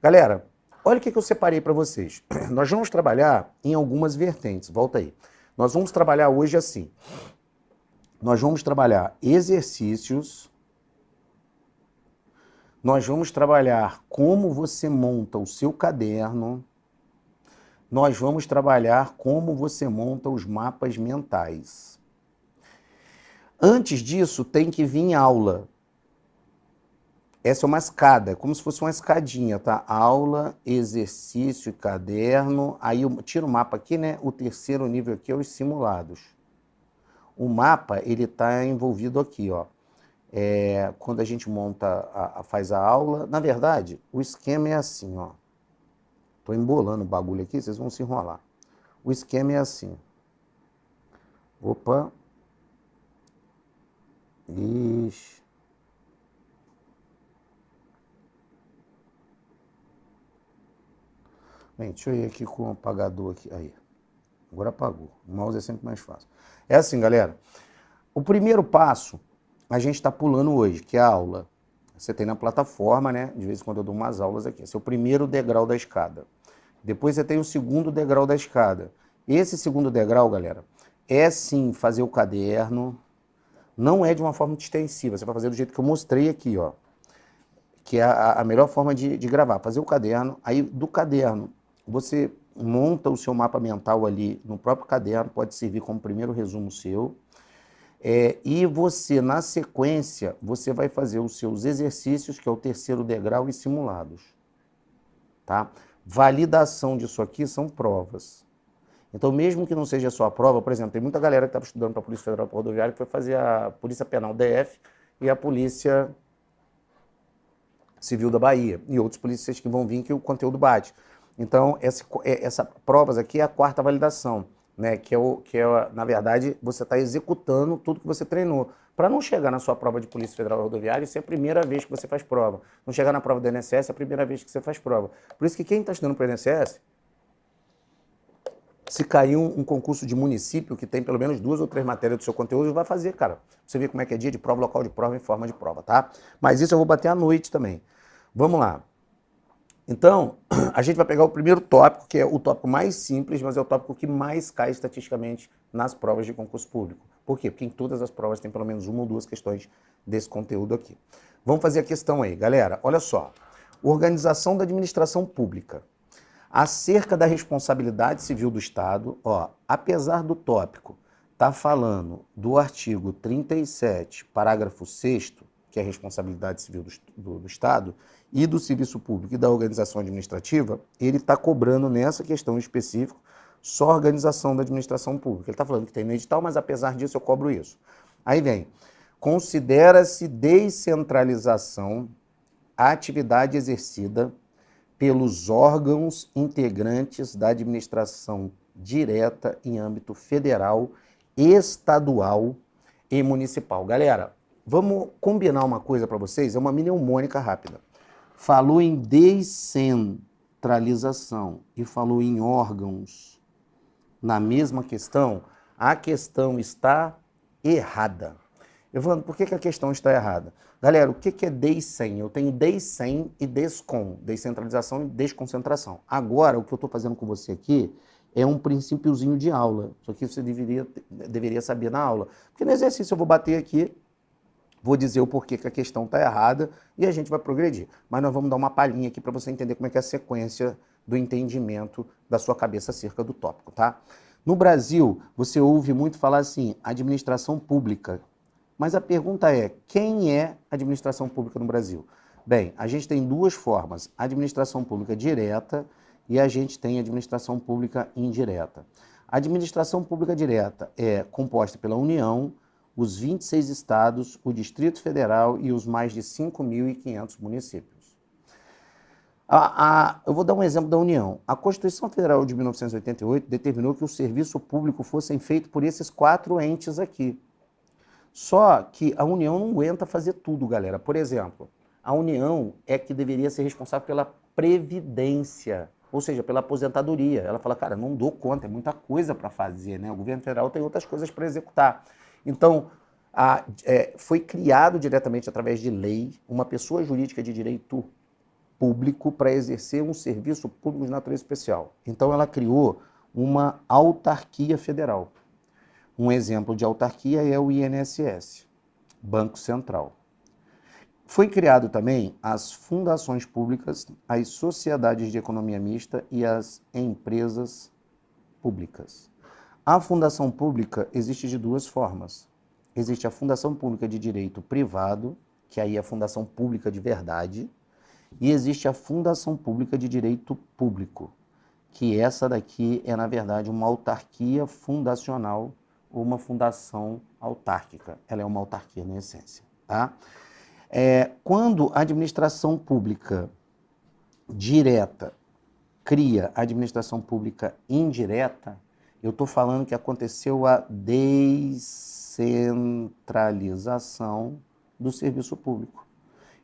Galera, olha o que eu separei para vocês. Nós vamos trabalhar em algumas vertentes. Volta aí. Nós vamos trabalhar hoje assim. Nós vamos trabalhar exercícios. Nós vamos trabalhar como você monta o seu caderno. Nós vamos trabalhar como você monta os mapas mentais. Antes disso, tem que vir aula. Essa é uma escada, como se fosse uma escadinha, tá? Aula, exercício e caderno. Aí eu tiro o mapa aqui, né? O terceiro nível aqui é os simulados. O mapa, ele está envolvido aqui, ó. Quando a gente monta, faz a aula. Na verdade, o esquema é assim, ó. Tô embolando o bagulho aqui, vocês vão se enrolar. O esquema é assim. Opa. Ixi. Bem, deixa eu ir aqui com o apagador aqui. Aí. Agora apagou. O mouse é sempre mais fácil. É assim, galera. O primeiro passo a gente está pulando hoje, que é a aula. Você tem na plataforma, né? De vez em quando eu dou umas aulas aqui. Esse é o primeiro degrau da escada. Depois você tem o segundo degrau da escada. Esse segundo degrau, galera, é sim fazer o caderno. Não é de uma forma extensiva. Você vai fazer do jeito que eu mostrei aqui, ó. Que é a melhor forma de gravar. Fazer o caderno. Aí do caderno, você monta o seu mapa mental ali no próprio caderno. Pode servir como primeiro resumo seu. E você, na sequência, você vai fazer os seus exercícios, que é o terceiro degrau, e simulados. Tá? Validação disso aqui são provas. Então, mesmo que não seja só a prova, por exemplo, tem muita galera que estava estudando para a Polícia Federal Rodoviária que foi fazer a Polícia Penal DF e a Polícia Civil da Bahia, e outros polícias que vão vir que o conteúdo bate. Então, essa provas aqui é a quarta validação, né? Na verdade, você está executando tudo que você treinou. Para não chegar na sua prova de Polícia Federal Rodoviária, isso é a primeira vez que você faz prova. Não chegar na prova do INSS, é a primeira vez que você faz prova. Por isso que quem está estudando para o INSS, se cair um concurso de município que tem pelo menos 2 ou 3 matérias do seu conteúdo, vai fazer, cara. Você vê como é que é dia de prova, local de prova e forma de prova, tá? Mas isso eu vou bater à noite também. Vamos lá. Então, a gente vai pegar o primeiro tópico, que é o tópico mais simples, mas é o tópico que mais cai estatisticamente nas provas de concurso público. Por quê? Porque em todas as provas tem pelo menos 1 ou 2 questões desse conteúdo aqui. Vamos fazer a questão aí. Galera, olha só. Organização da administração pública. Acerca da responsabilidade civil do Estado, ó, apesar do tópico estar falando do artigo 37, parágrafo 6º, que é a responsabilidade civil do Estado, e do serviço público e da organização administrativa, ele está cobrando nessa questão específica só a organização da administração pública. Ele está falando que tem no edital, mas apesar disso eu cobro isso. Aí vem, considera-se descentralização a atividade exercida pelos órgãos integrantes da administração direta em âmbito federal, estadual e municipal. Galera, vamos combinar uma coisa para vocês, é uma mnemônica rápida. Falou em descentralização e falou em órgãos na mesma questão, a questão está errada. Evandro, por que a questão está errada? Galera, o que é DES-100? Eu tenho DES-100 e DESCON, descentralização e desconcentração. Agora, o que eu estou fazendo com você aqui é um princípiozinho de aula. Isso aqui você deveria saber na aula. Porque no exercício eu vou bater aqui, vou dizer o porquê que a questão está errada e a gente vai progredir. Mas nós vamos dar uma palhinha aqui para você entender como é que é a sequência do entendimento da sua cabeça acerca do tópico, tá? No Brasil, você ouve muito falar assim, administração pública. Mas a pergunta é, quem é administração pública no Brasil? Bem, a gente tem 2 formas, administração pública direta e a gente tem administração pública indireta. A administração pública direta é composta pela União, os 26 estados, o Distrito Federal e os mais de 5.500 municípios. Eu vou dar um exemplo da União. A Constituição Federal de 1988 determinou que o serviço público fosse feito por esses 4 entes aqui. Só que a União não aguenta fazer tudo, galera. Por exemplo, a União é que deveria ser responsável pela previdência, ou seja, pela aposentadoria. Ela fala, cara, não dou conta, é muita coisa para fazer, né? O governo federal tem outras coisas para executar. Então, foi criado diretamente através de lei uma pessoa jurídica de direito público para exercer um serviço público de natureza especial. Então ela criou uma autarquia federal. Um exemplo de autarquia é o INSS, Banco Central. Foi criado também as fundações públicas, as sociedades de economia mista e as empresas públicas. A fundação pública existe de duas formas. Existe a fundação pública de direito privado, que aí é a fundação pública de verdade, e existe a fundação pública de direito público, que essa daqui é, na verdade, uma autarquia fundacional ou uma fundação autárquica. Ela é uma autarquia na essência, tá? Quando a administração pública direta cria a administração pública indireta, eu estou falando que aconteceu a descentralização do serviço público.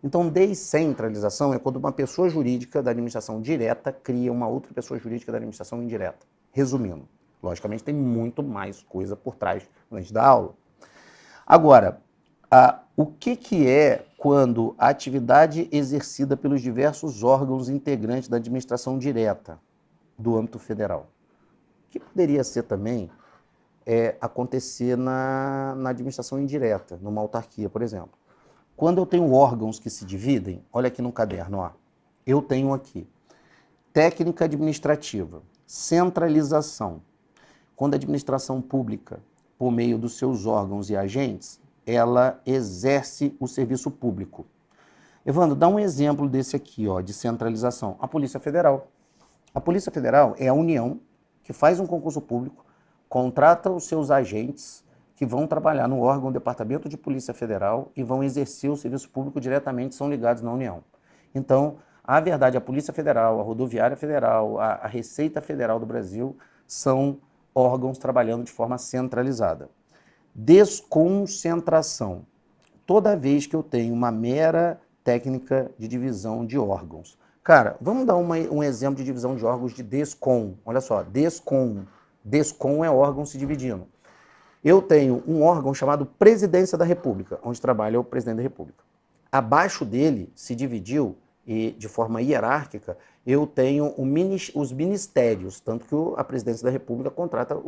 Então, descentralização é quando uma pessoa jurídica da administração direta cria uma outra pessoa jurídica da administração indireta. Resumindo, logicamente tem muito mais coisa por trás antes da aula. Agora, o que é quando a atividade exercida pelos diversos órgãos integrantes da administração direta do âmbito federal? Que poderia ser também acontecer na administração indireta, numa autarquia, por exemplo. Quando eu tenho órgãos que se dividem, olha aqui no caderno, ó, eu tenho aqui técnica administrativa, centralização. Quando a administração pública, por meio dos seus órgãos e agentes, ela exerce o serviço público. Evandro, dá um exemplo desse aqui, ó, de centralização. A Polícia Federal. A Polícia Federal é a União que faz um concurso público, contrata os seus agentes que vão trabalhar no órgão Departamento de Polícia Federal e vão exercer o serviço público diretamente, são ligados na União. Então, a verdade, a Polícia Federal, a Rodoviária Federal, a Receita Federal do Brasil são órgãos trabalhando de forma centralizada. Desconcentração. Toda vez que eu tenho uma mera técnica de divisão de órgãos. Cara, vamos dar um exemplo de divisão de órgãos de DESCOM. Olha só, DESCOM. DESCOM é órgão se dividindo. Eu tenho um órgão chamado Presidência da República, onde trabalha o Presidente da República. Abaixo dele se dividiu, e de forma hierárquica, eu tenho os ministérios, tanto que a Presidência da República contrata,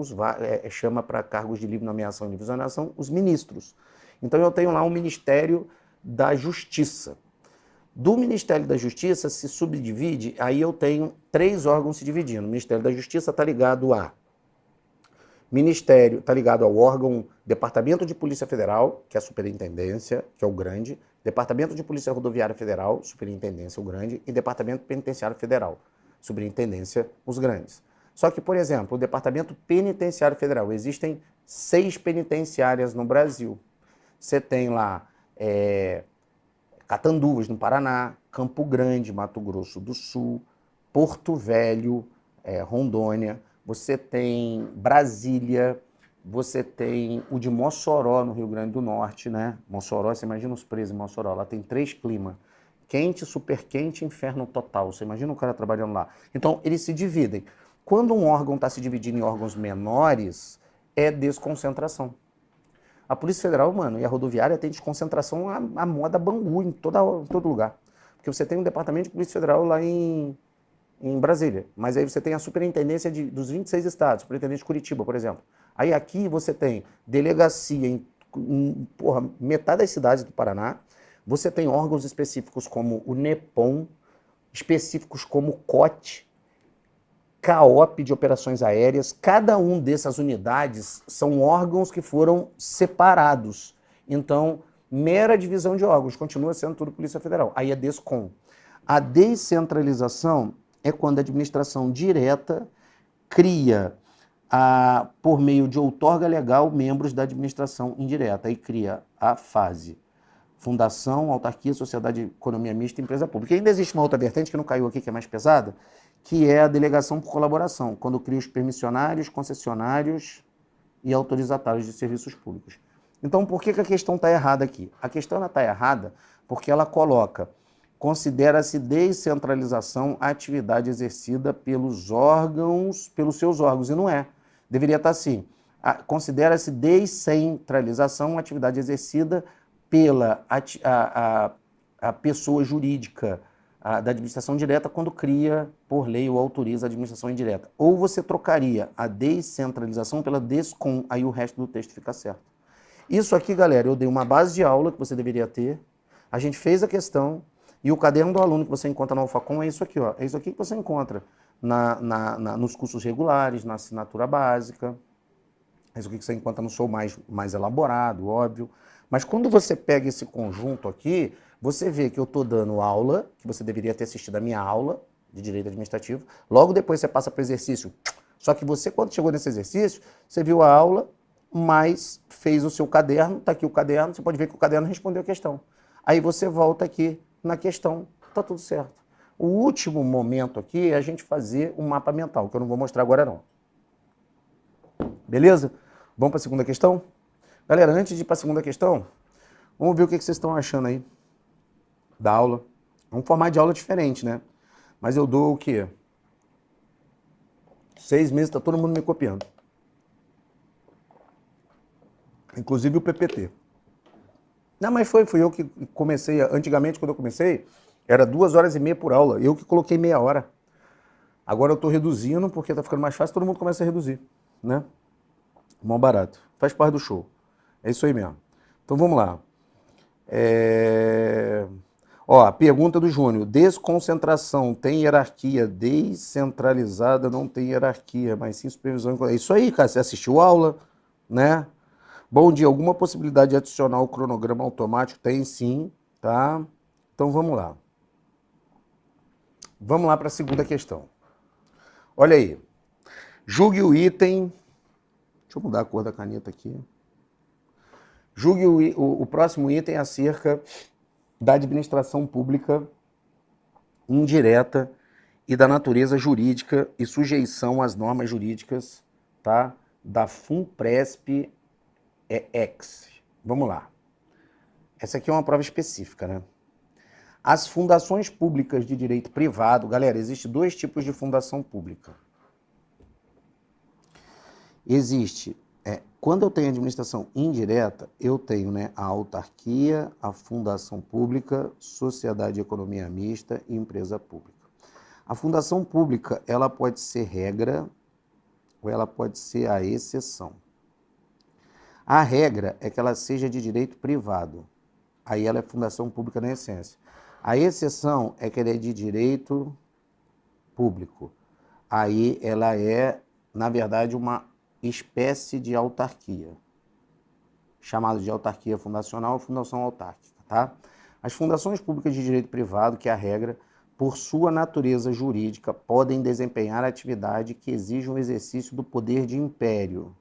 chama para cargos de livre nomeação e livre exoneração os ministros. Então eu tenho lá um Ministério da Justiça. Do Ministério da Justiça se subdivide, aí eu tenho 3 órgãos se dividindo. O Ministério da Justiça está ligado ao órgão Departamento de Polícia Federal, que é a Superintendência, que é o grande, Departamento de Polícia Rodoviária Federal, Superintendência, o grande, e Departamento Penitenciário Federal, Superintendência, os grandes. Só que, por exemplo, o Departamento Penitenciário Federal, existem 6 penitenciárias no Brasil. Você tem lá Catanduvas, no Paraná, Campo Grande, Mato Grosso do Sul, Porto Velho, Rondônia, você tem Brasília, você tem o de Mossoró, no Rio Grande do Norte, né? Mossoró, você imagina os presos em Mossoró, lá tem 3 climas. Quente, super quente, inferno total. Você imagina o cara trabalhando lá. Então, eles se dividem. Quando um órgão está se dividindo em órgãos menores, é desconcentração. A Polícia Federal, mano, e a Rodoviária tem desconcentração à moda Bangu, em todo lugar. Porque você tem um Departamento de Polícia Federal lá em Brasília, mas aí você tem a superintendência dos 26 estados, superintendente de Curitiba, por exemplo. Aí aqui você tem delegacia em metade das cidades do Paraná, você tem órgãos específicos como o NEPOM, específicos como o COT, CAOP de operações aéreas. Cada um dessas unidades são órgãos que foram separados. Então, mera divisão de órgãos, continua sendo tudo Polícia Federal. Aí é DESCOM. A descentralização é quando a administração direta cria, por meio de outorga legal, membros da administração indireta. Aí cria a fase fundação, autarquia, sociedade de economia mista e empresa pública. E ainda existe uma outra vertente que não caiu aqui, que é mais pesada, que é a delegação por colaboração, quando cria os permissionários, concessionários e autorizatários de serviços públicos. Então, por que a questão está errada aqui? A questão está errada porque ela considera-se descentralização a atividade exercida pelos seus órgãos, e não é. Deveria estar assim, considera-se descentralização a atividade exercida pela a pessoa jurídica da administração direta quando cria, por lei, ou autoriza a administração indireta. Ou você trocaria a descentralização pela descom, aí o resto do texto fica certo. Isso aqui, galera, eu dei uma base de aula que você deveria ter, a gente fez a questão, e o caderno do aluno que você encontra na Alfacom é isso aqui, ó. É isso aqui que você encontra nos cursos regulares, na assinatura básica. É isso aqui que você encontra no show mais elaborado, óbvio. Mas quando você pega esse conjunto aqui, você vê que eu estou dando aula, que você deveria ter assistido a minha aula de Direito Administrativo. Logo depois você passa para o exercício. Só que você, quando chegou nesse exercício, você viu a aula, mas fez o seu caderno, está aqui o caderno, você pode ver que o caderno respondeu a questão. Aí você volta aqui na questão, está tudo certo. O último momento aqui é a gente fazer um mapa mental, que eu não vou mostrar agora não. Beleza? Vamos para a segunda questão? Galera, antes de ir para a segunda questão, vamos ver o que vocês estão achando aí da aula. É um formato de aula diferente, né? Mas eu dou o quê? 6 meses, tá todo mundo me copiando. Inclusive o PPT. Não, mas fui eu que comecei. Antigamente, quando eu comecei, era 2h30 por aula. Eu que coloquei meia hora. Agora eu tô reduzindo, porque tá ficando mais fácil, todo mundo começa a reduzir, né? Mó barato. Faz parte do show. É isso aí mesmo. Então vamos lá. Ó, a pergunta do Júnior. Desconcentração tem hierarquia? Descentralizada não tem hierarquia, mas sim supervisão. É isso aí, cara. Você assistiu a aula, né? Bom dia. Alguma possibilidade de adicionar o cronograma automático? Tem sim, tá? Então vamos lá. Vamos lá para a segunda questão. Olha aí. Julgue o item... Deixa eu mudar a cor da caneta aqui. Julgue o próximo item acerca da administração pública indireta e da natureza jurídica e sujeição às normas jurídicas, tá? Da FUNPRESP-EX. Vamos lá. Essa aqui é uma prova específica, né? As fundações públicas de direito privado, galera, existem 2 tipos de fundação pública. Existe, quando eu tenho administração indireta, eu tenho, né, a autarquia, a fundação pública, sociedade de economia mista e empresa pública. A fundação pública, ela pode ser regra ou ela pode ser a exceção. A regra é que ela seja de direito privado, aí ela é fundação pública na essência. A exceção é que ela é de direito público, aí ela é, na verdade, uma espécie de autarquia, chamado de autarquia fundacional ou fundação autárquica, tá? As fundações públicas de direito privado, que é a regra, por sua natureza jurídica, podem desempenhar atividade que exige um exercício do poder de império,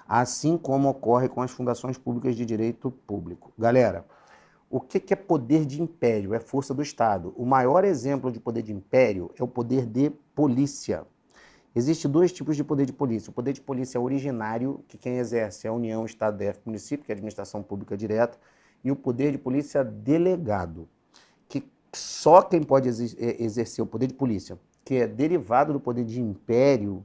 assim como ocorre com as fundações públicas de direito público. Galera, o que é poder de império? É força do Estado. O maior exemplo de poder de império é o poder de polícia. Existem 2 tipos de poder de polícia. O poder de polícia originário, que quem exerce é a União, Estado, DF, município, que é a administração pública direta, e o poder de polícia delegado, que só quem pode exercer o poder de polícia, que é derivado do poder de império,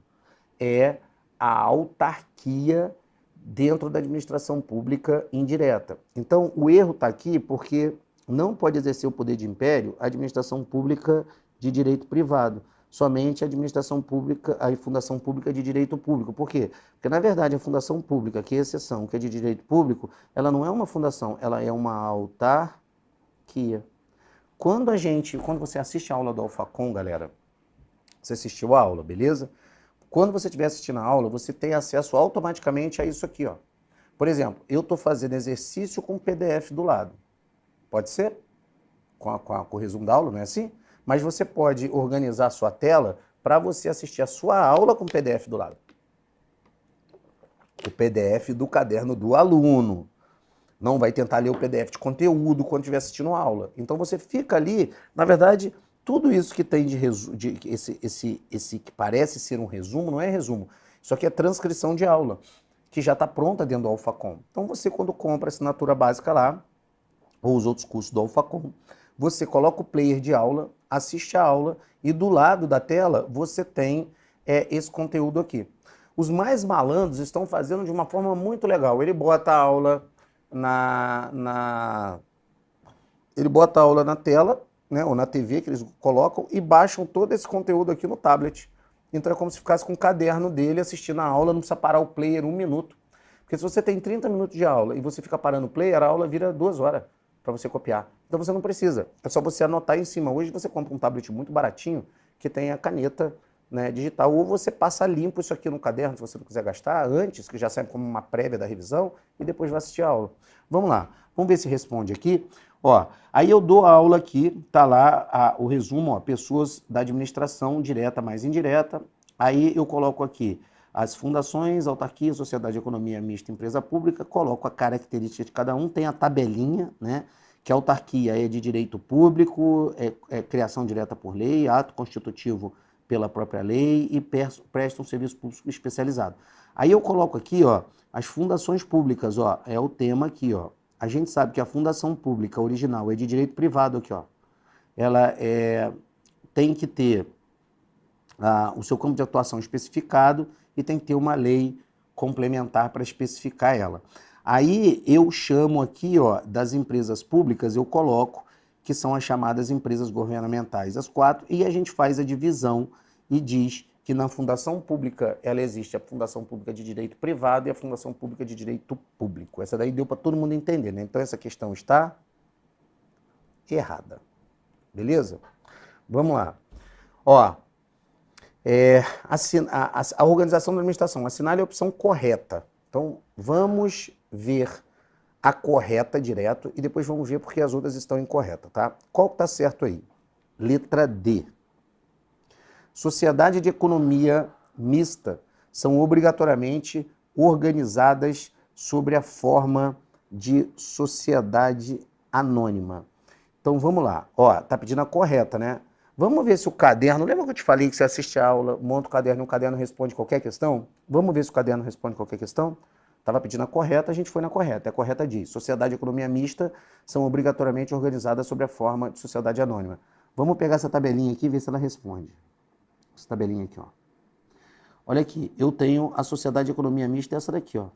é a autarquia dentro da administração pública indireta. Então, o erro está aqui porque não pode exercer o poder de império a administração pública de direito privado. Somente a administração pública, a fundação pública de direito público. Por quê? Porque, na verdade, a fundação pública, que é exceção, que é de direito público, ela não é uma fundação, ela é uma autarquia. Quando você assiste a aula do Alfacom, galera, você assistiu a aula, beleza? Quando você estiver assistindo a aula, você tem acesso automaticamente a isso aqui, ó. Por exemplo, eu estou fazendo exercício com PDF do lado. Pode ser? Com o resumo da aula, não é assim? Mas você pode organizar a sua tela para você assistir a sua aula com o PDF do lado. O PDF do caderno do aluno. Não vai tentar ler o PDF de conteúdo quando estiver assistindo a aula. Então você fica ali, na verdade, tudo isso que tem esse que parece ser um resumo, não é resumo. Isso aqui é transcrição de aula, que já está pronta dentro do Alfacom. Então você, quando compra a assinatura básica lá, ou os outros cursos do Alfacom, você coloca o player de aula, assiste a aula e do lado da tela você tem esse conteúdo aqui. Os mais malandros estão fazendo de uma forma muito legal. Ele bota a aula ele bota a aula na tela, né, ou na TV que eles colocam e baixam todo esse conteúdo aqui no tablet. Então é como se ficasse com o caderno dele assistindo a aula, não precisa parar o player 1 minuto. Porque se você tem 30 minutos de aula e você fica parando o player, a aula vira 2 horas para você copiar. Então você não precisa, é só você anotar em cima. Hoje você compra um tablet muito baratinho que tem a caneta, né, digital, ou você passa limpo isso aqui no caderno, se você não quiser gastar, antes, que já serve como uma prévia da revisão, e depois vai assistir a aula. Vamos lá, vamos ver se responde aqui. Ó, aí eu dou a aula aqui, tá lá o resumo, ó, pessoas da administração direta mais indireta. Aí eu coloco aqui as fundações, autarquia, sociedade de economia mista, empresa pública, coloco a característica de cada um, tem a tabelinha, né? Que a autarquia é de direito público, é criação direta por lei, ato constitutivo pela própria lei e presta um serviço público especializado. Aí eu coloco aqui, ó, as fundações públicas, ó, é o tema aqui, ó. A gente sabe que a fundação pública original é de direito privado aqui, ó. Ela tem que ter o seu campo de atuação especificado e tem que ter uma lei complementar para especificar ela. Aí eu chamo aqui, ó, das empresas públicas, eu coloco que são as chamadas empresas governamentais, as 4, e a gente faz a divisão e diz que na fundação pública ela existe a fundação pública de direito privado e a fundação pública de direito público. Essa daí deu para todo mundo entender, né? Então essa questão está errada. Vamos lá. Ó, a organização da administração, assinale a opção correta. Então vamos ver a correta direto e depois vamos ver porque as outras estão incorretas, tá? Qual que está certo aí? Letra D. Sociedade de economia mista são obrigatoriamente organizadas sobre a forma de sociedade anônima. Então vamos lá. Ó, tá pedindo a correta, né? Vamos ver se o caderno... Lembra que eu te falei que você assiste a aula, monta o caderno e o caderno responde qualquer questão? Vamos ver se o caderno responde qualquer questão? Estava pedindo a correta, a gente foi na correta. A correta diz, sociedade de economia mista são obrigatoriamente organizadas sobre a forma de sociedade anônima. Vamos pegar essa tabelinha aqui e ver se ela responde. Essa tabelinha aqui, ó. Olha aqui, eu tenho a sociedade de economia mista, essa daqui, ó.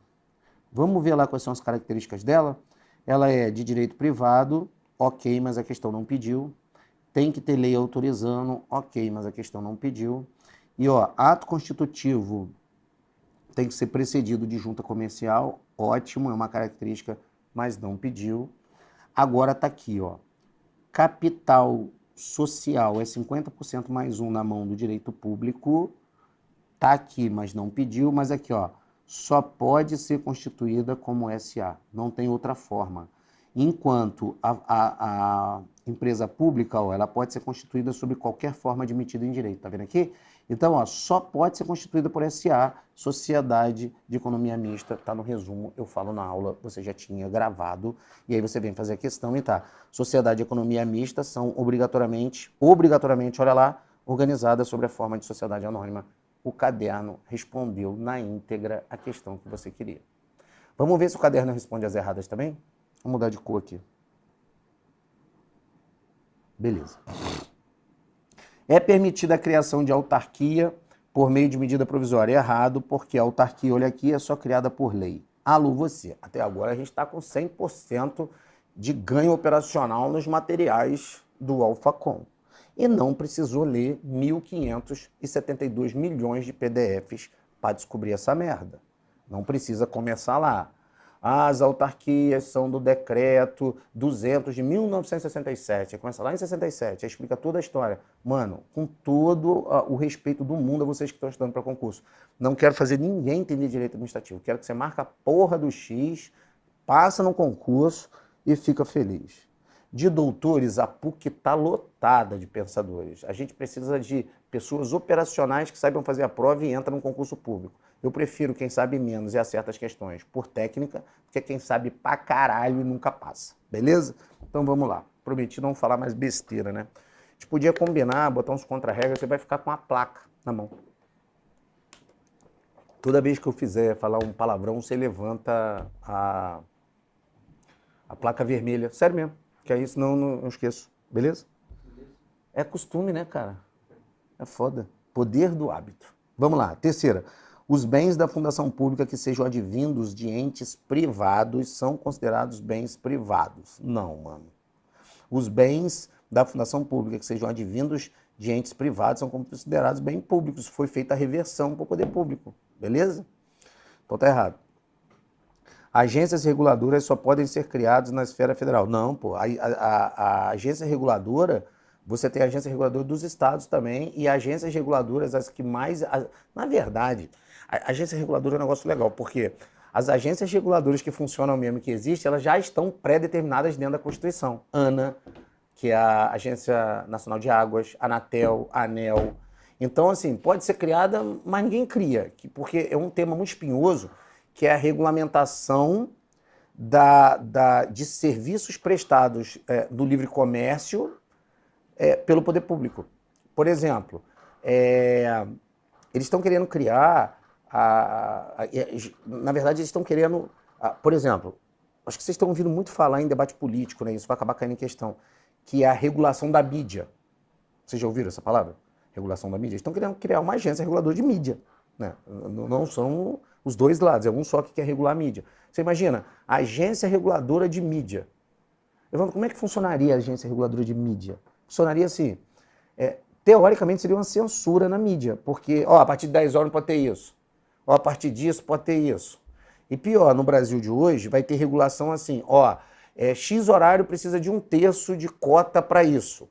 Vamos ver lá quais são as características dela. Ela é de direito privado, ok, mas a questão não pediu. Tem que ter lei autorizando, ok, mas a questão não pediu. E, ó, ato constitutivo tem que ser precedido de junta comercial, ótimo, é uma característica, mas não pediu. Agora está aqui, ó, capital social é 50% mais 1 na mão do direito público, está aqui, mas não pediu, mas aqui, ó, só pode ser constituída como SA, não tem outra forma. Enquanto a empresa pública, ó, ela pode ser constituída sob qualquer forma admitida em direito, tá vendo aqui? Então, ó, só pode ser constituída por SA, Sociedade de Economia Mista, tá no resumo, eu falo na aula, você já tinha gravado, e aí você vem fazer a questão e tá. Sociedade de Economia Mista são obrigatoriamente, olha lá, organizadas sobre a forma de sociedade anônima. O caderno respondeu na íntegra a questão que você queria. Vamos ver se o caderno responde as erradas também? Vou mudar de cor aqui. Beleza. É permitida a criação de autarquia por meio de medida provisória. Errado, porque a autarquia, olha aqui, é só criada por lei. Alô, você. Até agora a gente está com 100% de ganho operacional nos materiais do Alphacom. E não precisou ler 1.572 milhões de PDFs para descobrir essa merda. Não precisa começar lá. As autarquias são do decreto 200 de 1967. Começa lá em 67, aí explica toda a história. Mano, com todo o respeito do mundo a vocês que estão estudando para concurso. Não quero fazer ninguém entender direito administrativo. Quero que você marque a porra do X, passa no concurso e fica feliz. De doutores, a PUC está lotada de pensadores. A gente precisa de pessoas operacionais que saibam fazer a prova e entram no concurso público. Eu prefiro quem sabe menos e acerta as questões por técnica, porque quem sabe pra caralho e nunca passa, beleza? Então vamos lá. Prometi não falar mais besteira, né? A gente podia combinar, botar uns contra-regras, você vai ficar com a placa na mão. Toda vez que eu fizer falar um palavrão, você levanta a placa vermelha. Sério mesmo, que aí senão não esqueço, beleza? É costume, né, cara? É foda. Poder do hábito. Vamos lá, terceira. Os bens da fundação pública que sejam advindos de entes privados são considerados bens privados. Não, mano. Os bens da fundação pública que sejam advindos de entes privados são considerados bens públicos. Foi feita a reversão para o poder público, beleza? Então tá errado. Agências reguladoras só podem ser criadas na esfera federal. Não, pô. A agência reguladora, você tem a agência reguladora dos estados também e agências reguladoras, as que mais... Na verdade, a agência reguladora é um negócio legal, porque as agências reguladoras que funcionam mesmo, que existem, elas já estão pré-determinadas dentro da Constituição. ANA, que é a Agência Nacional de Águas, Anatel, ANEEL. Então, assim, pode ser criada, mas ninguém cria, porque é um tema muito espinhoso, que é a regulamentação de serviços prestados do livre comércio pelo poder público. Por exemplo, eles estão querendo criar, na verdade eles estão querendo, por exemplo, acho que vocês estão ouvindo muito falar em debate político, né? Isso vai acabar caindo em questão, que é a regulação da mídia. Vocês já ouviram essa palavra? Regulação da mídia? Eles estão querendo criar uma agência reguladora de mídia, né? Não são os dois lados, é um só que quer regular a mídia. Você imagina, a agência reguladora de mídia. Evandro, como é que funcionaria a agência reguladora de mídia? Funcionaria assim, teoricamente seria uma censura na mídia, porque a partir de 10 horas não pode ter isso, a partir disso pode ter isso. E pior, no Brasil de hoje vai ter regulação assim, X horário precisa de 1/3 de cota para isso.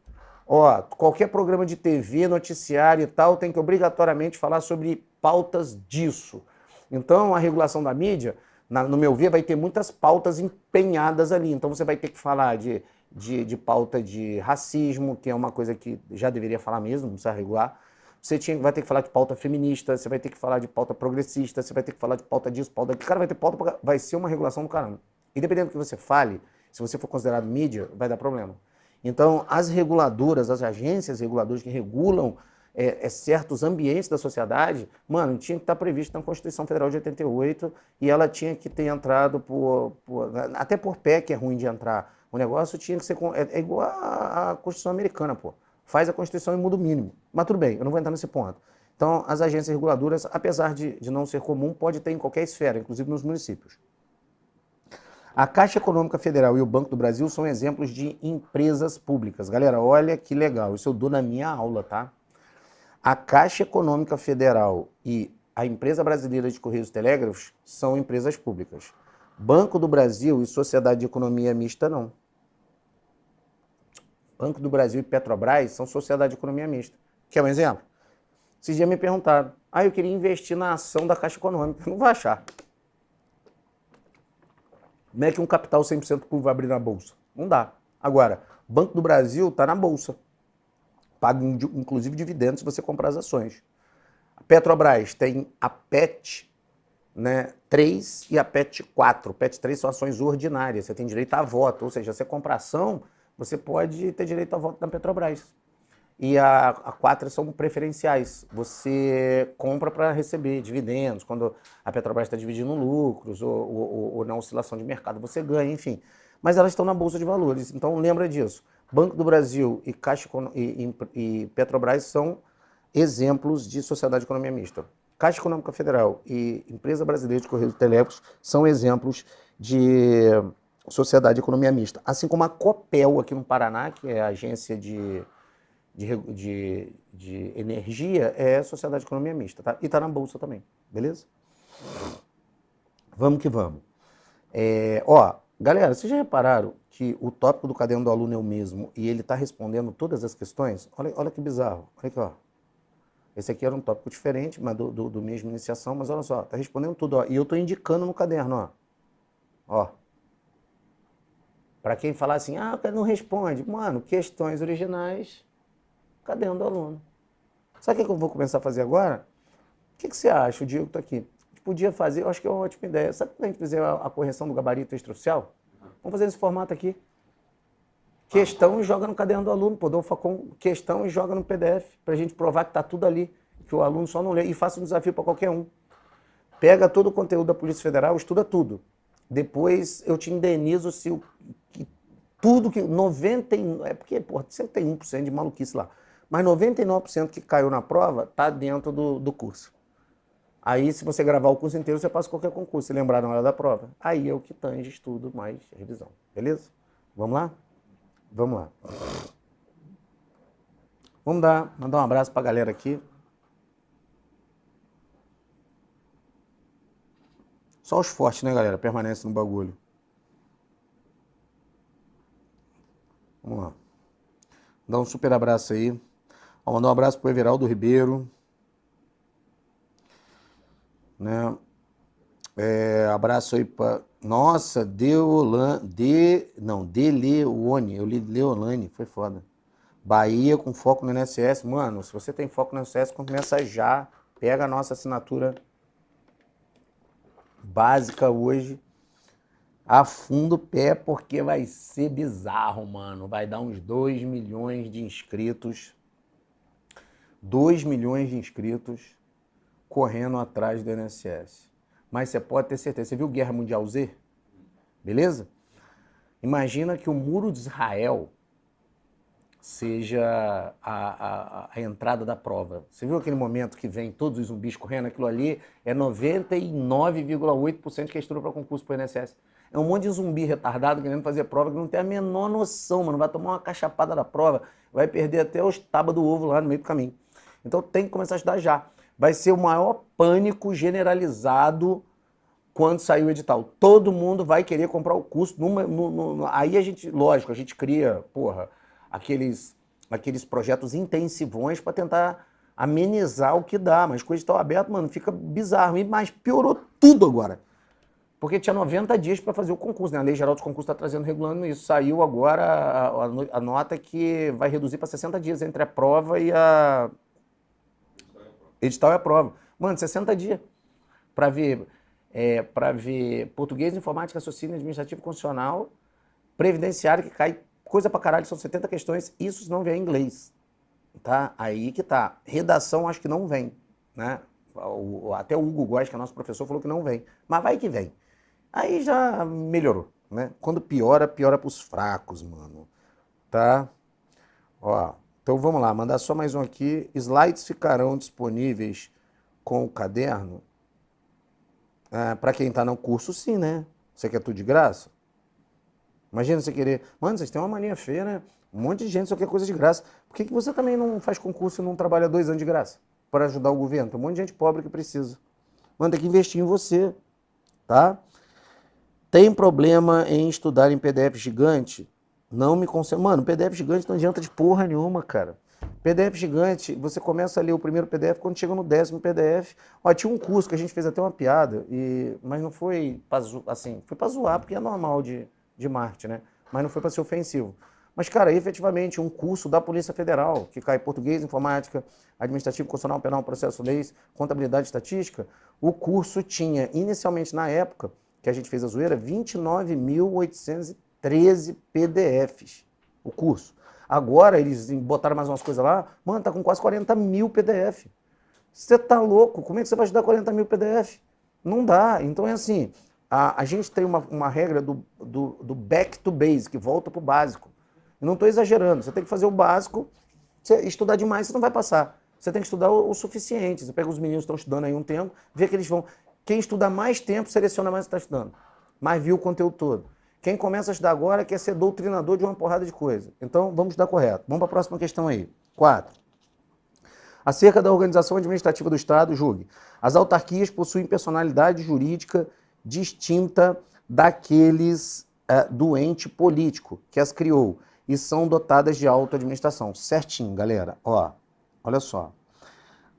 Qualquer programa de TV, noticiário e tal, tem que obrigatoriamente falar sobre pautas disso. Então, a regulação da mídia, no meu ver, vai ter muitas pautas empenhadas ali. Então, você vai ter que falar de pauta de racismo, que é uma coisa que já deveria falar mesmo, não precisa regular. Você vai ter que falar de pauta feminista, você vai ter que falar de pauta progressista, você vai ter que falar de pauta disso, pauta daquilo. Cara, vai ter pauta, vai ser uma regulação do caramba. E dependendo do que você fale, se você for considerado mídia, vai dar problema. Então, as reguladoras, as agências reguladoras que regulam certos ambientes da sociedade, mano, tinha que estar previsto na Constituição Federal de 88 e ela tinha que ter entrado até por PEC é ruim de entrar. O negócio tinha que ser... É igual a Constituição americana, pô. Faz a Constituição e muda o mínimo. Mas tudo bem, eu não vou entrar nesse ponto. Então, as agências reguladoras, apesar de não ser comum, pode ter em qualquer esfera, inclusive nos municípios. A Caixa Econômica Federal e o Banco do Brasil são exemplos de empresas públicas. Galera, olha que legal, isso eu dou na minha aula, tá? A Caixa Econômica Federal e a Empresa Brasileira de Correios e Telégrafos são empresas públicas. Banco do Brasil e Sociedade de Economia Mista, não. Banco do Brasil e Petrobras são Sociedade de Economia Mista. Quer um exemplo? Esses dias me perguntaram, eu queria investir na ação da Caixa Econômica. Não vai achar. Como é que um capital 100% público vai abrir na Bolsa? Não dá. Agora, Banco do Brasil está na Bolsa. Paga inclusive dividendos se você comprar as ações. A Petrobras tem a PET, né, 3 e a PET 4. A PET 3 são ações ordinárias, você tem direito a voto. Ou seja, você compra ação, você pode ter direito a voto na Petrobras. E a 4 são preferenciais. Você compra para receber dividendos. Quando a Petrobras está dividindo lucros ou na oscilação de mercado, você ganha, enfim. Mas elas estão na Bolsa de Valores, então lembra disso. Banco do Brasil e Caixa e Petrobras são exemplos de sociedade de economia mista. Caixa Econômica Federal e Empresa Brasileira de Correios e Telégrafos são exemplos de sociedade de economia mista. Assim como a Copel aqui no Paraná, que é a agência de energia, é sociedade de economia mista, tá? E está na Bolsa também, beleza? Vamos que vamos. Galera, vocês já repararam que o tópico do caderno do aluno é o mesmo e ele está respondendo todas as questões? Olha que bizarro. Olha aqui, ó. Esse aqui era um tópico diferente, mas do mesmo iniciação, mas olha só, está respondendo tudo, ó. E eu estou indicando no caderno, ó. Para quem falar assim, não responde. Mano, questões originais, caderno do aluno. Sabe o que eu vou começar a fazer agora? O que você acha? O Diego está aqui. Podia fazer, eu acho que é uma ótima ideia. Sabe quando a gente fizer a correção do gabarito extraoficial? Vamos fazer nesse formato aqui. Questão e joga no caderno do aluno. Dá o Facom, questão e joga no PDF, para a gente provar que está tudo ali, que o aluno só não lê. E faça um desafio para qualquer um. Pega todo o conteúdo da Polícia Federal, estuda tudo. Depois eu te indenizo se tudo que... 90%, porque, sempre tem 1% de maluquice lá. Mas 99% que caiu na prova está dentro do curso. Aí, se você gravar o curso inteiro, você passa qualquer concurso, se lembrar na hora da prova. Aí é o que tange estudo mais revisão, beleza? Vamos lá? Vamos lá. Vamos mandar um abraço pra galera aqui. Só os fortes, né, galera? Permanece no bagulho. Vamos lá. Dá um super abraço aí. Vou mandar um abraço pro Everaldo Ribeiro. Né? Abraço aí pra... Nossa, Deleone. Eu li Leolane, foi foda. Bahia com foco no INSS. Mano, se você tem foco no INSS, começa já. Pega a nossa assinatura básica hoje. Afunda o pé porque vai ser bizarro, mano. Vai dar uns 2 milhões de inscritos. 2 milhões de inscritos correndo atrás do INSS. Mas você pode ter certeza. Você viu Guerra Mundial Z? Beleza? Imagina que o Muro de Israel seja a entrada da prova. Você viu aquele momento que vem todos os zumbis correndo? Aquilo ali é 99,8% que é estudo para concurso para o INSS. É um monte de zumbi retardado querendo fazer prova que não tem a menor noção, mano. Vai tomar uma cachapada da prova, vai perder até os tábuas do ovo lá no meio do caminho. Então tem que começar a estudar já. Vai ser o maior pânico generalizado quando sair o edital. Todo mundo vai querer comprar o curso. Aí a gente, lógico, a gente cria, aqueles projetos intensivões para tentar amenizar o que dá. Mas com o edital aberto, mano, fica bizarro. Mas piorou tudo agora. Porque tinha 90 dias para fazer o concurso, né? A Lei Geral dos Concursos está trazendo, regulando isso. Saiu agora a nota que vai reduzir para 60 dias entre a prova e a... Edital e a prova. Mano, 60 dias para ver português, informática, raciocínio, administrativo, constitucional, previdenciário, que cai coisa pra caralho, são 70 questões, isso se não vier em inglês, tá? Aí que tá. Redação acho que não vem, né? Até o Hugo Góes, que é nosso professor, falou que não vem, mas vai que vem. Aí já melhorou, né? Quando piora, piora pros fracos, mano, tá? Ó, então vamos lá, mandar só mais um aqui. Slides ficarão disponíveis com o caderno? Para quem tá no curso, sim, né? Você quer tudo de graça? Imagina você querer... Mano, vocês têm uma mania feia, né? Um monte de gente só quer coisa de graça. Por que você também não faz concurso e não trabalha 2 anos de graça? Para ajudar o governo? Tem um monte de gente pobre que precisa. Mano, tem que investir em você, tá? Tem problema em estudar em PDF gigante? Não me concentro. Mano, PDF gigante não adianta de porra nenhuma, cara. PDF gigante, você começa a ler o primeiro PDF, quando chega no 10º PDF... Ó, tinha um curso que a gente fez até uma piada, mas não foi assim, foi pra zoar, porque é normal de marketing, né? Mas não foi para ser ofensivo. Mas, cara, efetivamente, um curso da Polícia Federal, que cai português, informática, administrativo, constitucional, penal, processo, leis, contabilidade, estatística, o curso tinha, inicialmente, na época que a gente fez a zoeira, 29.813 PDFs, o curso. Agora, eles botaram mais umas coisas lá, mano, tá com quase 40 mil PDF. Você tá louco? Como é que você vai estudar 40 mil PDF? Não dá. Então, é assim... A gente tem uma regra do back to basic, volta para o básico. Eu não estou exagerando, você tem que fazer o básico, estudar demais você não vai passar. Você tem que estudar o suficiente. Você pega os meninos que estão estudando aí um tempo, vê que eles vão... Quem estuda mais tempo, seleciona mais o que está estudando. Mais viu o conteúdo todo. Quem começa a estudar agora quer ser doutrinador de uma porrada de coisa. Então, vamos estudar correto. Vamos para a próxima questão aí. 4. Acerca da organização administrativa do Estado, julgue. As autarquias possuem personalidade jurídica distinta daqueles do ente político que as criou e são dotadas de auto-administração. Certinho, galera. Ó, olha só.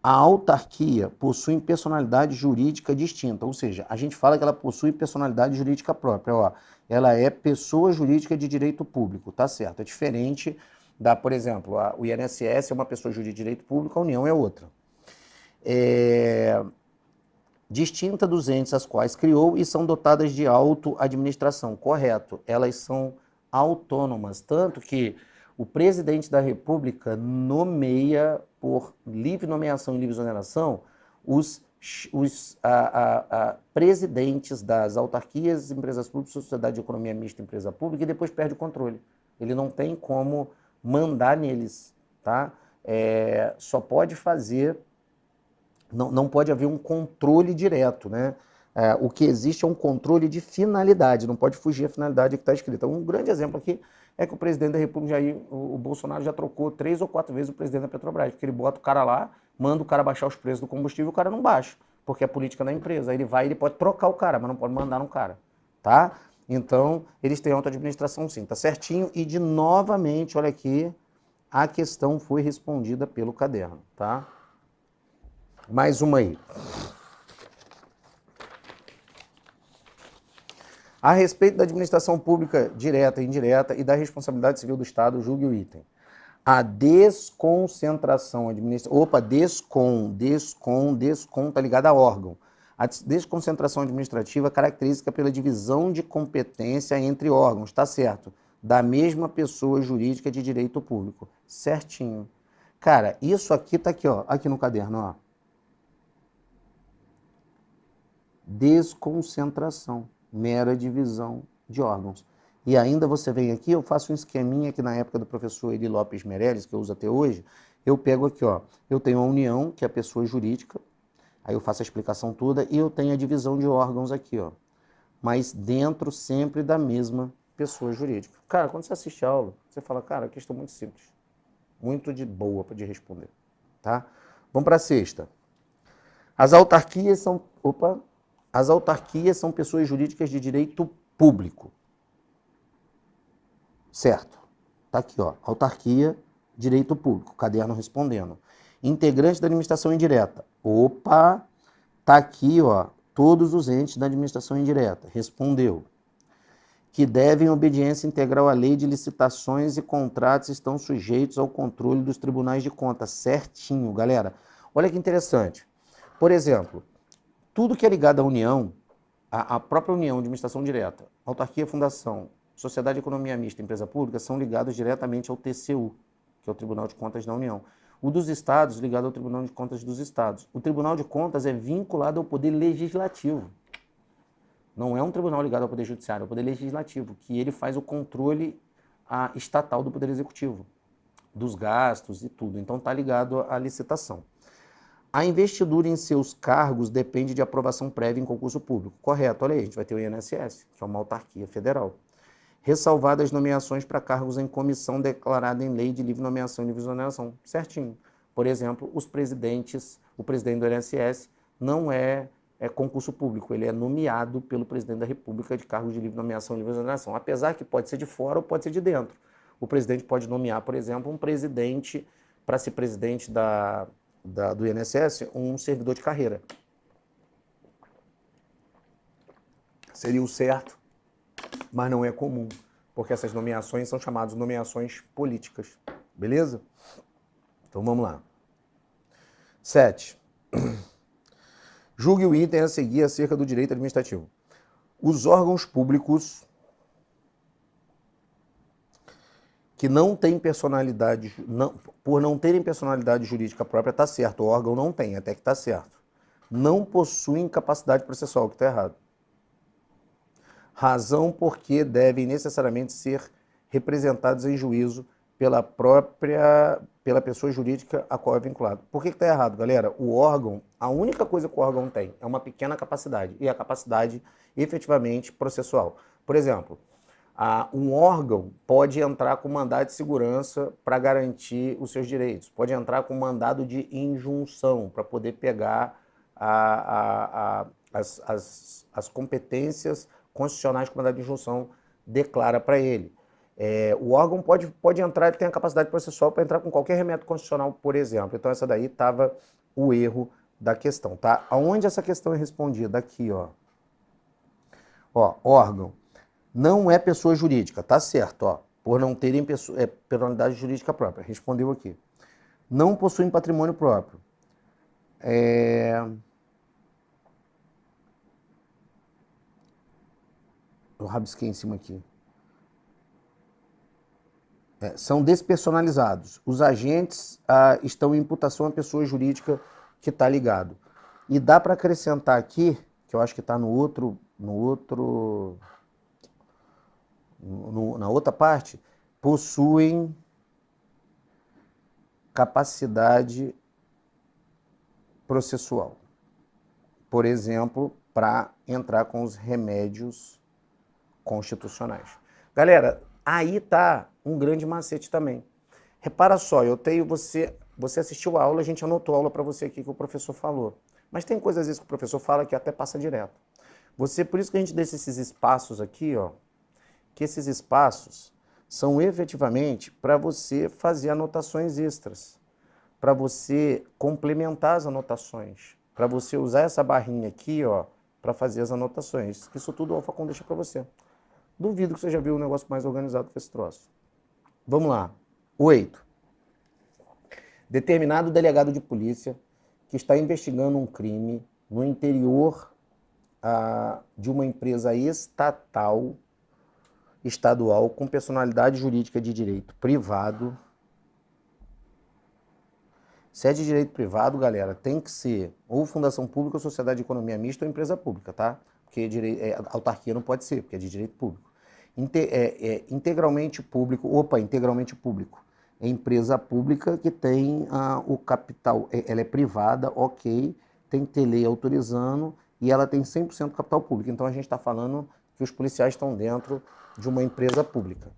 A autarquia possui personalidade jurídica distinta, ou seja, a gente fala que ela possui personalidade jurídica própria. Ó, ela é pessoa jurídica de direito público, tá certo? É diferente da, por exemplo, o INSS é uma pessoa jurídica de direito público, a União é outra. Distinta dos entes as quais criou e são dotadas de auto-administração. Correto, elas são autônomas, tanto que o presidente da República nomeia, por livre nomeação e livre exoneração, os presidentes das autarquias, empresas públicas, sociedade de economia mista, empresa pública, e depois perde o controle. Ele não tem como mandar neles, tá? Só pode fazer... Não pode haver um controle direto, né? O que existe é um controle de finalidade, não pode fugir a finalidade que está escrita. Um grande exemplo aqui é que o presidente da República, o Bolsonaro já trocou 3 ou 4 vezes o presidente da Petrobras, porque ele bota o cara lá, manda o cara baixar os preços do combustível e o cara não baixa, porque é a política da empresa. Aí ele pode trocar o cara, mas não pode mandar no cara, tá? Então, eles têm auto-administração sim, tá certinho. E novamente, olha aqui, a questão foi respondida pelo caderno, tá? Mais uma aí. A respeito da administração pública direta e indireta e da responsabilidade civil do Estado, julgue o item. A desconcentração administrativa... Opa, descom, tá ligado a órgão. A desconcentração administrativa é característica pela divisão de competência entre órgãos, tá certo? Da mesma pessoa jurídica de direito público. Certinho. Cara, isso aqui tá aqui, ó, aqui no caderno, ó. Desconcentração, mera divisão de órgãos. E ainda você vem aqui, eu faço um esqueminha que na época do professor Eli Lopes Meirelles, que eu uso até hoje, eu pego aqui, ó, eu tenho a união, que é a pessoa jurídica, aí eu faço a explicação toda, e eu tenho a divisão de órgãos aqui, ó, mas dentro sempre da mesma pessoa jurídica. Cara, quando você assiste a aula, você fala, cara, a questão é muito simples, muito de boa de responder, tá? Vamos para a sexta. As autarquias são pessoas jurídicas de direito público. Certo. Tá aqui, ó. Autarquia, direito público. Caderno respondendo. Integrante da administração indireta. Opa! Tá aqui, ó. Todos os entes da administração indireta. Respondeu. Que devem obediência integral à lei de licitações e contratos estão sujeitos ao controle dos tribunais de contas. Certinho, galera. Olha que interessante. Por exemplo, tudo que é ligado à União, a própria União de Administração Direta, autarquia, fundação, Sociedade de Economia Mista e Empresa Pública são ligados diretamente ao TCU, que é o Tribunal de Contas da União. O dos Estados, ligado ao Tribunal de Contas dos Estados. O Tribunal de Contas é vinculado ao Poder Legislativo. Não é um tribunal ligado ao Poder Judiciário, é o Poder Legislativo, que ele faz o controle estatal do Poder Executivo, dos gastos e tudo. Então está ligado à licitação. A investidura em seus cargos depende de aprovação prévia em concurso público. Correto, olha aí, a gente vai ter o INSS, que é uma autarquia federal. Ressalvadas nomeações para cargos em comissão declarada em lei de livre nomeação e livre exoneração. Certinho. Por exemplo, o presidente do INSS não é concurso público, ele é nomeado pelo presidente da República de cargos de livre nomeação e livre exoneração. Apesar que pode ser de fora ou pode ser de dentro. O presidente pode nomear, por exemplo, um presidente, para ser presidente do INSS, um servidor de carreira. Seria o certo, mas não é comum, porque essas nomeações são chamadas nomeações políticas, beleza? Então vamos lá. 7. Julgue o item a seguir acerca do direito administrativo. Os órgãos públicos que não têm personalidade, por não terem personalidade jurídica própria, está certo, o órgão não tem, até que está certo. Não possuem capacidade processual, que está errado. Razão porque devem necessariamente ser representados em juízo pela pessoa jurídica a qual é vinculado. Por que está errado, galera? O órgão, a única coisa que o órgão tem é uma pequena capacidade, e a capacidade efetivamente processual. Por exemplo, um órgão pode entrar com mandado de segurança para garantir os seus direitos, pode entrar com mandado de injunção para poder pegar as competências constitucionais que o mandado de injunção declara para ele. O órgão pode entrar, ele tem a capacidade processual para entrar com qualquer remédio constitucional, por exemplo. Então essa daí estava o erro da questão, tá? Aonde essa questão é respondida? Aqui, ó. Ó, órgão não é pessoa jurídica, tá certo, ó. Por não terem personalidade jurídica própria. Respondeu aqui. Não possuem patrimônio próprio. Eu rabisquei em cima aqui. São despersonalizados. Os agentes estão em imputação à pessoa jurídica que está ligado. E dá para acrescentar aqui, que eu acho que está na outra parte, possuem capacidade processual. Por exemplo, para entrar com os remédios constitucionais. Galera, Aí tá um grande macete também. Repara só, você assistiu a aula, a gente anotou a aula para você aqui que o professor falou. Mas tem coisas às vezes que o professor fala que até passa direto. Por isso que a gente deixa esses espaços aqui, ó, que esses espaços são efetivamente para você fazer anotações extras, para você complementar as anotações, para você usar essa barrinha aqui, ó, para fazer as anotações. Isso tudo o AlphaCon deixa para você. Duvido que você já viu um negócio mais organizado que esse troço. Vamos lá. 8. Determinado delegado de polícia que está investigando um crime no interior de uma empresa estadual com personalidade jurídica de direito privado. Se é de direito privado, galera, tem que ser ou fundação pública, ou sociedade de economia mista ou empresa pública, tá? Porque autarquia não pode ser, porque é de direito público. Integralmente público. É empresa pública que tem o capital, ela é privada, ok, tem que ter lei autorizando e ela tem 100% capital público. Então a gente está falando que os policiais estão dentro de uma empresa pública.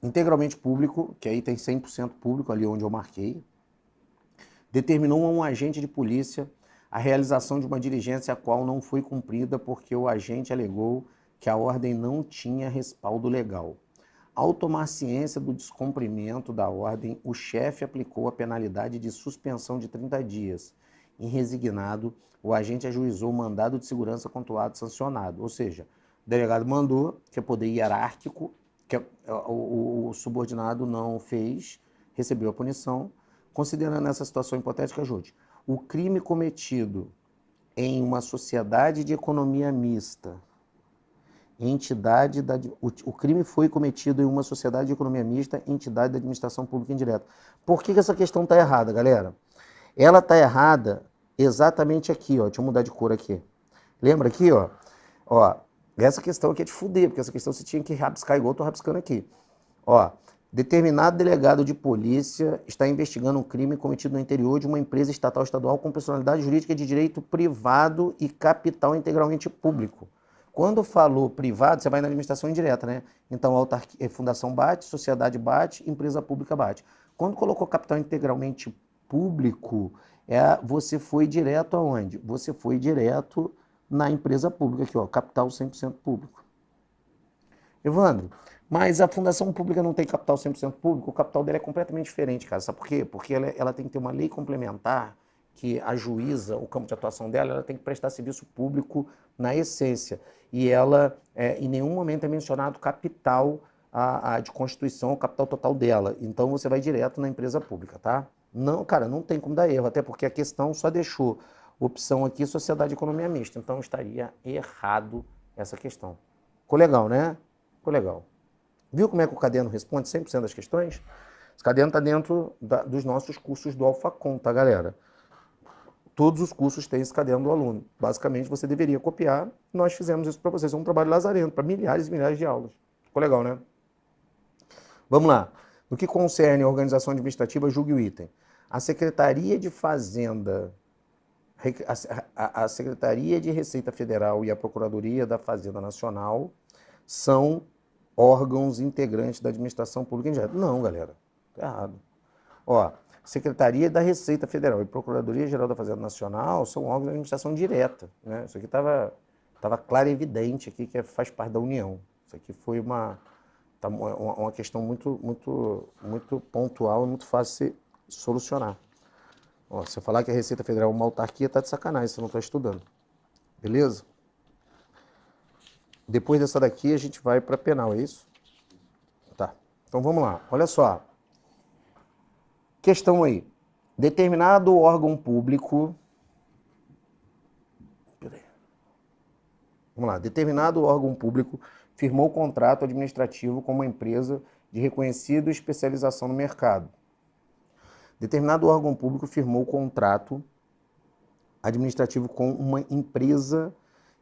Integralmente público, que aí tem 100% público, ali onde eu marquei, determinou a um agente de polícia a realização de uma diligência a qual não foi cumprida porque o agente alegou que a ordem não tinha respaldo legal. Ao tomar ciência do descumprimento da ordem, o chefe aplicou a penalidade de suspensão de 30 dias. Em resignado, o agente ajuizou o mandado de segurança contra o ato sancionado. Ou seja, o delegado mandou, que é poder hierárquico, que o subordinado não fez, recebeu a punição. Considerando essa situação hipotética, ajude. O crime cometido em uma sociedade de economia mista, o crime foi cometido em uma sociedade de economia mista, entidade da administração pública indireta. Por que essa questão está errada, galera? Ela está errada exatamente aqui, ó. Deixa eu mudar de cor aqui. Lembra aqui, ó? Ó, essa questão aqui é de fuder, porque essa questão você tinha que rabiscar igual eu tô rabiscando aqui. Ó, determinado delegado de polícia está investigando um crime cometido no interior de uma empresa estatal estadual com personalidade jurídica de direito privado e capital integralmente público. Quando falou privado, você vai na administração indireta, né? Então, fundação bate, sociedade bate, empresa pública bate. Quando colocou capital integralmente público, você foi direto aonde? Você foi direto na empresa pública aqui, ó, capital 100% público. Evandro, mas a fundação pública não tem capital 100% público, o capital dela é completamente diferente, cara. Sabe por quê? Porque ela tem que ter uma lei complementar que ajuiza o campo de atuação dela, ela tem que prestar serviço público na essência. E ela, em nenhum momento é mencionado capital de constituição, o capital total dela. Então você vai direto na empresa pública, tá? Não, cara, não tem como dar erro, até porque a questão só deixou opção aqui, sociedade de economia mista. Então estaria errado essa questão. Ficou legal, né? Ficou legal. Viu como é que o Caderno responde 100% das questões? Esse Caderno está dentro dos nossos cursos do AlphaCon, tá, galera? Todos os cursos têm esse caderno do aluno. Basicamente, você deveria copiar. Nós fizemos isso para vocês. É um trabalho lazarento, para milhares e milhares de aulas. Ficou legal, né? Vamos lá. No que concerne a organização administrativa, julgue o item. A Secretaria de Fazenda, a Secretaria de Receita Federal e a Procuradoria da Fazenda Nacional são órgãos integrantes da administração pública indireta. Não, galera. Tá errado. Ó, Secretaria da Receita Federal e Procuradoria-Geral da Fazenda Nacional são órgãos de administração direta, né? Isso aqui estava claro e evidente aqui que faz parte da União. Isso aqui foi uma questão muito pontual e muito fácil de solucionar. Ó, se eu falar que a Receita Federal é uma autarquia, tá de sacanagem, você não está estudando. Beleza? Depois dessa daqui a gente vai para penal, é isso? Tá. Então vamos lá. Olha só. Questão aí. Determinado órgão público. Vamos lá. Determinado órgão público firmou contrato administrativo com uma empresa de reconhecida especialização no mercado. Determinado órgão público firmou contrato administrativo com uma empresa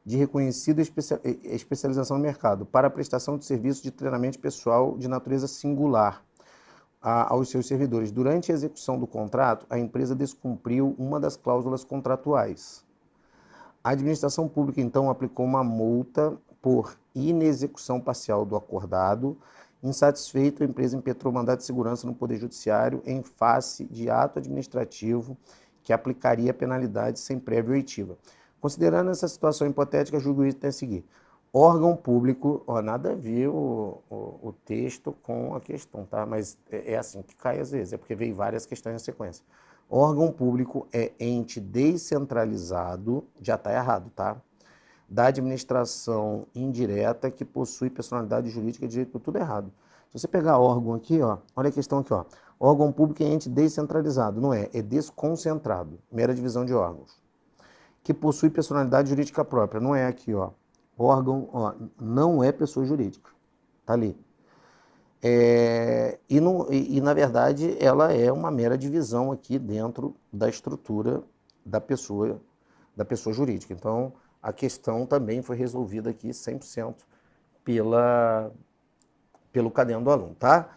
de reconhecida especialização no mercado para a prestação de serviços de treinamento pessoal de natureza singular aos seus servidores. Durante a execução do contrato, a empresa descumpriu uma das cláusulas contratuais. A administração pública, então, aplicou uma multa por inexecução parcial do acordado. Insatisfeito, a empresa impetrou mandado de segurança no Poder Judiciário em face de ato administrativo que aplicaria penalidade sem prévia oitiva. Considerando essa situação hipotética, julgo o item a seguir. Órgão público, nada a ver o texto com a questão, tá? Mas é assim que cai às vezes, é porque veio várias questões na sequência. Órgão público é ente descentralizado, já está errado, tá? Da administração indireta que possui personalidade jurídica de direito, tudo errado. Se você pegar órgão aqui, ó, olha a questão aqui, ó. Órgão público é ente descentralizado, não é? É desconcentrado, mera divisão de órgãos. Que possui personalidade jurídica própria, não é aqui, ó. Órgão, ó, não é pessoa jurídica, tá ali. Na verdade, ela é uma mera divisão aqui dentro da estrutura da pessoa jurídica. Então, a questão também foi resolvida aqui 100% pelo caderno do aluno, tá?